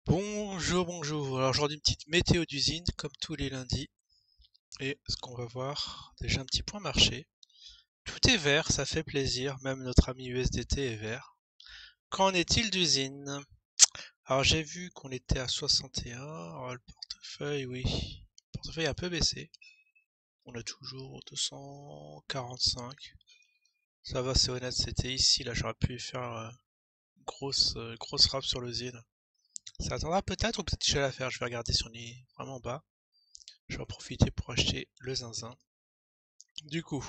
Bonjour, bonjour. Alors aujourd'hui une petite météo d'usine comme tous les lundis. Et ce qu'on va voir, déjà un petit point marché. Tout est vert, ça fait plaisir. Même notre ami USDT est vert. Qu'en est-il d'usine? Alors j'ai vu qu'on était à 61. Alors le portefeuille, oui. Le portefeuille a un peu baissé. On a toujours 245. Ça va, c'est honnête, c'était ici. Là j'aurais pu faire une grosse frappe sur l'usine. Ça attendra peut-être ou peut-être que je vais la faire. Je vais regarder si on est vraiment bas. Je vais en profiter pour acheter le zinzin. Du coup,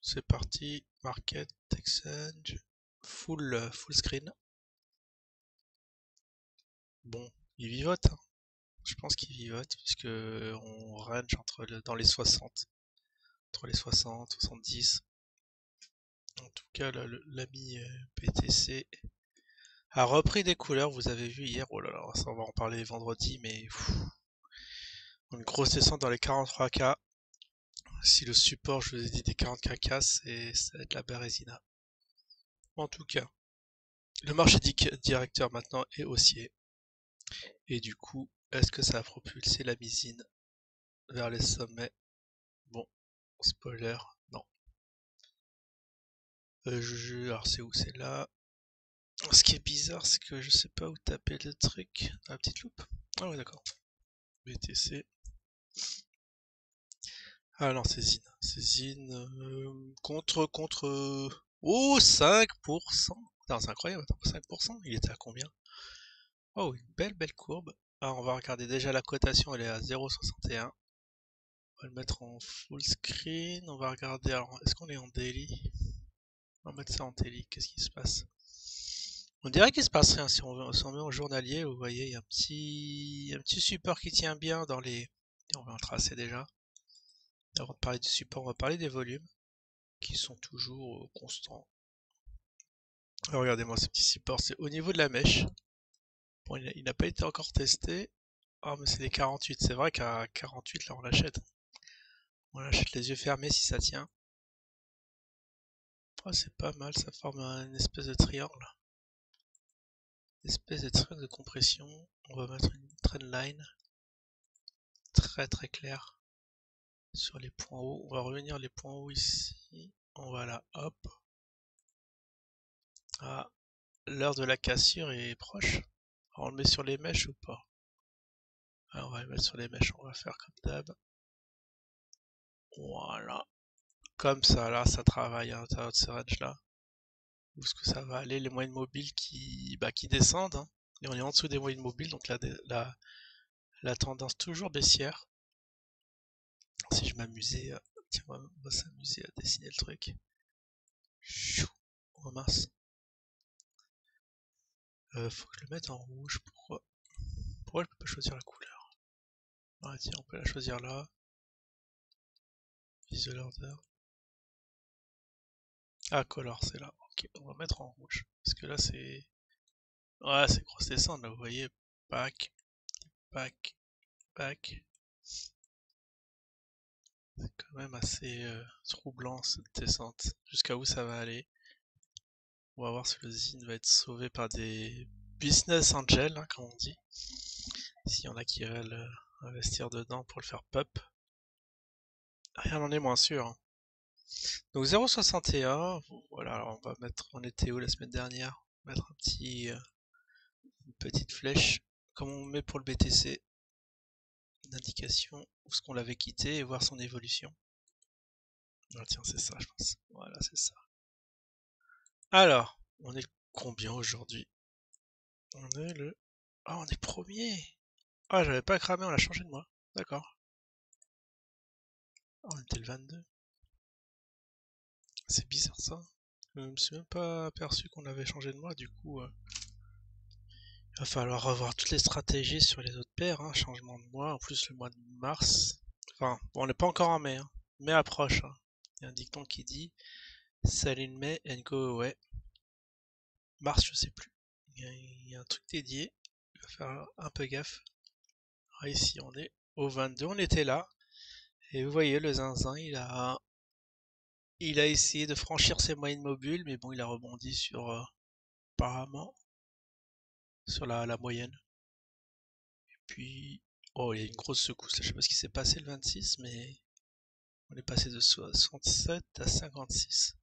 c'est parti. Market, Exchange, full screen. Bon, il vivote, hein. Je pense qu'il vivote puisque on range dans les 60. Entre les 60, 70. En tout cas, l'ami PTC a repris des couleurs. Vous avez vu hier. Oh là là, ça on va en parler vendredi, mais une grosse descente dans les 43K. Si le support, je vous ai dit des 40K, ça va être la Bérésina. En tout cas, le marché directeur maintenant est haussier. Et du coup, est-ce que ça a propulsé la misine vers les sommets? Bon, spoiler, non. Alors c'est où? C'est là. Ce qui est bizarre, c'est que je sais pas où taper le truc. Dans la petite loupe. Ah ouais, d'accord. BTC. Ah non, c'est Zine. C'est Zine contre. Oh, 5%. Non, c'est incroyable. Attends, 5%. Il était à combien? Oh, une belle courbe. Ah, on va regarder déjà la cotation, elle est à 0,61. On va le mettre en full screen. On va regarder. Alors, est-ce qu'on est en daily? On va mettre ça en daily. Qu'est-ce qui se passe? On dirait qu'il se passe rien si on met en journalier. Vous voyez, il y a un petit support qui tient bien dans les. Et on va en tracer déjà. Avant de parler du support, on va parler des volumes qui sont toujours constants. Alors, regardez-moi ce petit support. C'est au niveau de la mèche. Bon, il n'a pas été encore testé. Ah, mais c'est les 48. C'est vrai qu'à 48, là, on l'achète. On l'achète les yeux fermés si ça tient. Oh, c'est pas mal, ça forme une espèce de triangle. Une espèce de triangle de compression. On va mettre une trendline très claire sur les points hauts. On va revenir les points hauts ici. On va là, hop. Ah, l'heure de la cassure est proche. Alors, on le met sur les mèches ou pas? Alors, on va le mettre sur les mèches. On va faire comme d'hab. Voilà. Comme ça, là, ça travaille à l'intérieur de ce range là. Où est-ce que ça va aller? Les moyennes mobiles qui descendent, hein. Et on est en dessous des moyennes mobiles, donc la tendance toujours baissière. Si je m'amusais, tiens, on va s'amuser à dessiner le truc. Chou. Oh mince. Faut que je le mette en rouge. Pourquoi je peux pas choisir la couleur? Ah tiens, on peut la choisir là. Visual order. Ah, color, c'est là. Ok, on va mettre en rouge. Parce que là, c'est. Ouais, c'est grosse descente, là, vous voyez. Pack, pack, pack. C'est quand même assez troublant cette descente. Jusqu'à où ça va aller? On va voir si le zine va être sauvé par des business angels, hein, comme on dit. S'il y en a qui veulent investir dedans pour le faire pop. Rien n'en est moins sûr, hein. Donc 0,61, voilà, alors on va mettre, on était où la semaine dernière? On va mettre une petite flèche, comme on met pour le BTC, une indication où ce qu'on l'avait quitté et voir son évolution. Ah, tiens, c'est ça, je pense. Voilà, c'est ça. Alors, on est combien aujourd'hui? On est le... Ah, on est premier! Ah, j'avais pas cramé, on l'a changé de mois. D'accord. Ah, on était le 22. C'est bizarre ça. Je me suis même pas aperçu qu'on avait changé de mois, du coup... Il va falloir revoir toutes les stratégies sur les autres paires, hein. Changement de mois, en plus le mois de mars. Enfin, bon, on n'est pas encore en mai, hein. Mai approche, hein. Il y a un dicton qui dit Sell in May and go away. Mars, je sais plus. Il y a un truc dédié. Il va faire un peu gaffe. Ah, ici, on est au 22. On était là. Et vous voyez, le zinzin, il a essayé de franchir ses moyennes mobiles, mais bon, il a rebondi sur, apparemment, sur la moyenne. Puis, oh, il y a une grosse secousse là. Je sais pas ce qui s'est passé le 26, mais on est passé de 67 à 56.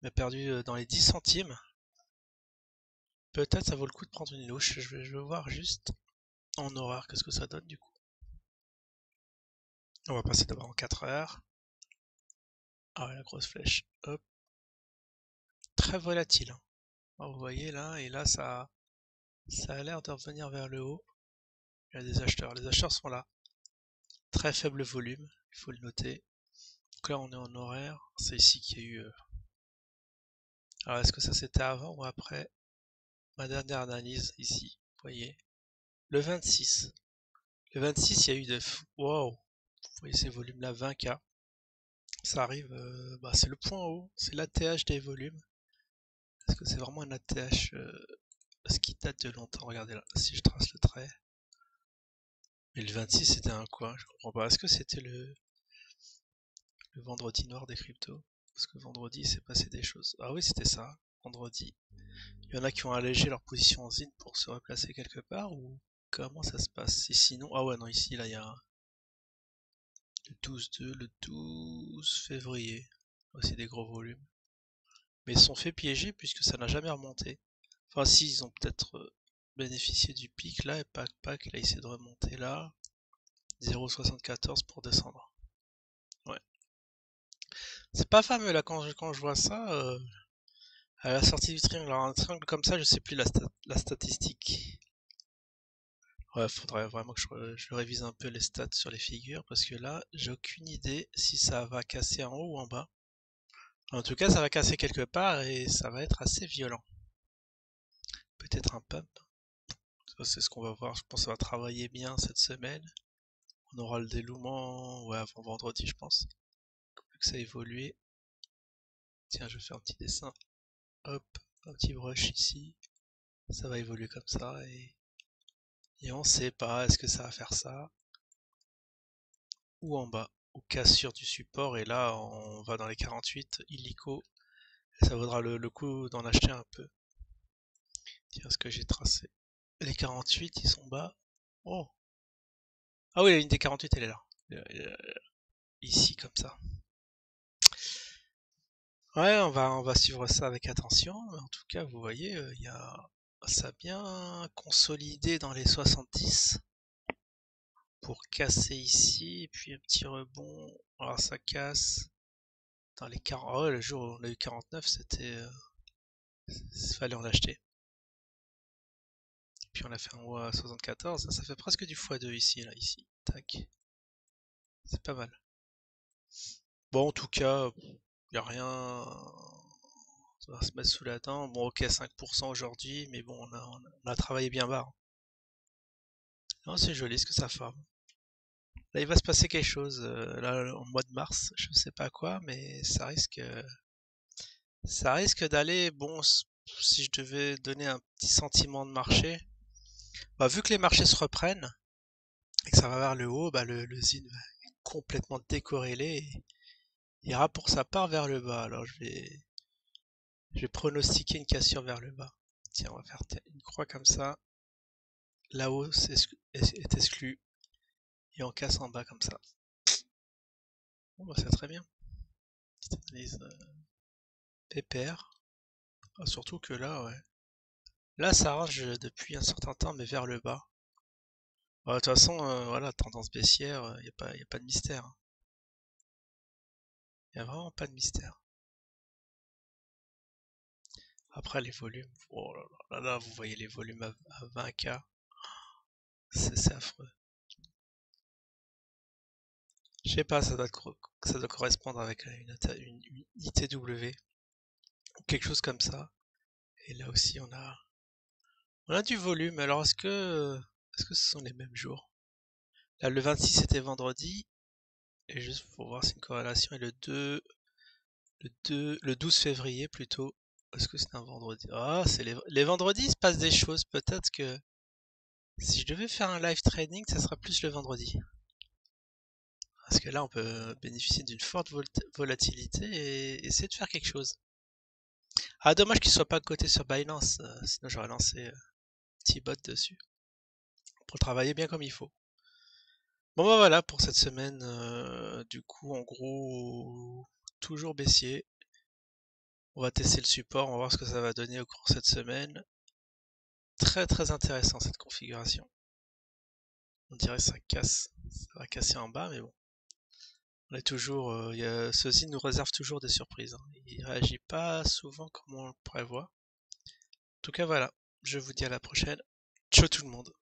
On a perdu dans les 10 centimes. Peut-être ça vaut le coup de prendre une louche. Je vais voir juste en horaire qu'est-ce que ça donne du coup. On va passer d'abord en 4 heures. Ah ouais, la grosse flèche. Hop. Très volatile, hein. Alors, vous voyez là, et là ça a l'air de revenir vers le haut. Il y a des acheteurs. Les acheteurs sont là. Très faible volume, il faut le noter. Donc là on est en horaire. C'est ici qu'il y a eu... Alors est-ce que ça c'était avant ou après ma dernière analyse ici? Vous voyez. Le 26. Le 26 il y a eu de... Wow. Vous voyez ces volumes là, 20K. Ça arrive... c'est le point haut. C'est l'ATH des volumes. Est-ce que c'est vraiment un ATH ce qui date de longtemps? Regardez là, si je trace le trait. Mais le 26 c'était un quoi? Je comprends pas. Est-ce que c'était le vendredi noir des cryptos? Parce que vendredi il s'est passé des choses. Ah oui, c'était ça. Vendredi. Il y en a qui ont allégé leur position en zine pour se replacer quelque part ou comment ça se passe? Et sinon, ah ouais, non, ici, là, il y a le 12-2, le 12 février. Aussi des gros volumes. Mais ils se sont fait piéger puisque ça n'a jamais remonté. Enfin, si, ils ont peut-être bénéficié du pic là, et pac, il a essayé de remonter là. 0,74 pour descendre. Ouais. C'est pas fameux là quand je vois ça. À la sortie du triangle, alors un triangle comme ça, je sais plus la statistique. Ouais, faudrait vraiment que je révise un peu les stats sur les figures parce que là, j'ai aucune idée si ça va casser en haut ou en bas. En tout cas, ça va casser quelque part et ça va être assez violent. Peut-être un pump. Ça, c'est ce qu'on va voir. Je pense que ça va travailler bien cette semaine. On aura le délouement, ouais, avant vendredi, je pense. Vu que ça a évolué. Tiens, je vais faire un petit dessin. Hop, un petit brush ici. Ça va évoluer comme ça et on sait pas, est-ce que ça va faire ça ou en bas, ou cassure du support, et là on va dans les 48, illico, et ça vaudra le coup d'en acheter un peu. Tiens, ce que j'ai tracé. Les 48, ils sont bas. Oh! Ah oui, la ligne des 48, elle est là. Ici, comme ça. Ouais, on va suivre ça avec attention, mais en tout cas, vous voyez, ça a bien consolidé dans les 70 pour casser ici, et puis un petit rebond. Alors ça casse dans les 40. Oh, le jour où on a eu 49, c'était... fallait en acheter. Puis on a fait un haut à 74, ça fait presque du x2 ici, là, ici. Tac. C'est pas mal. Bon, en tout cas, y a rien. Ça va se mettre sous la dent. Bon, ok, 5% aujourd'hui, mais bon, on a travaillé bien bas. Non, c'est joli ce que ça forme. Là, il va se passer quelque chose, là, en mois de mars, je sais pas quoi, mais ça risque d'aller, bon, si je devais donner un petit sentiment de marché, bah, vu que les marchés se reprennent, et que ça va vers le haut, bah, le ZIN va être complètement décorrélé et ira pour sa part vers le bas. Alors je vais pronostiquer une cassure vers le bas. Tiens, on va faire une croix comme ça. La hausse est exclue et on casse en bas comme ça. Bon, bah, c'est très bien. Petite analyse pépère. Ah, surtout que là, ouais. Là, ça range depuis un certain temps, mais vers le bas. De toute façon, voilà, tendance baissière, il n'y a pas de mystère, hein. Il n'y a vraiment pas de mystère. Après, les volumes, oh là, vous voyez les volumes à 20K, c'est affreux. Je sais pas, ça doit correspondre avec une ITW ou quelque chose comme ça. Et là aussi, on a du volume. Alors, est-ce que ce sont les mêmes jours? Là, le 26 c'était vendredi. Et juste pour voir si une corrélation est le 12 février plutôt. Est-ce que c'est un vendredi? Ah, c'est les vendredis, il se passe des choses. Peut-être que si je devais faire un live trading, ça sera plus le vendredi. Parce que là, on peut bénéficier d'une forte volatilité et essayer de faire quelque chose. Ah, dommage qu'il soit pas coté sur Binance, sinon j'aurais lancé petit bot dessus. pour le travailler bien comme il faut. Bon bah voilà pour cette semaine, du coup en gros toujours baissier. On va tester le support, on va voir ce que ça va donner au cours de cette semaine. Très très intéressant cette configuration. On dirait que ça casse, ça va casser en bas, mais bon. On est toujours, ceci nous réserve toujours des surprises, hein. Il réagit pas souvent comme on le prévoit. En tout cas voilà, je vous dis à la prochaine. Ciao tout le monde.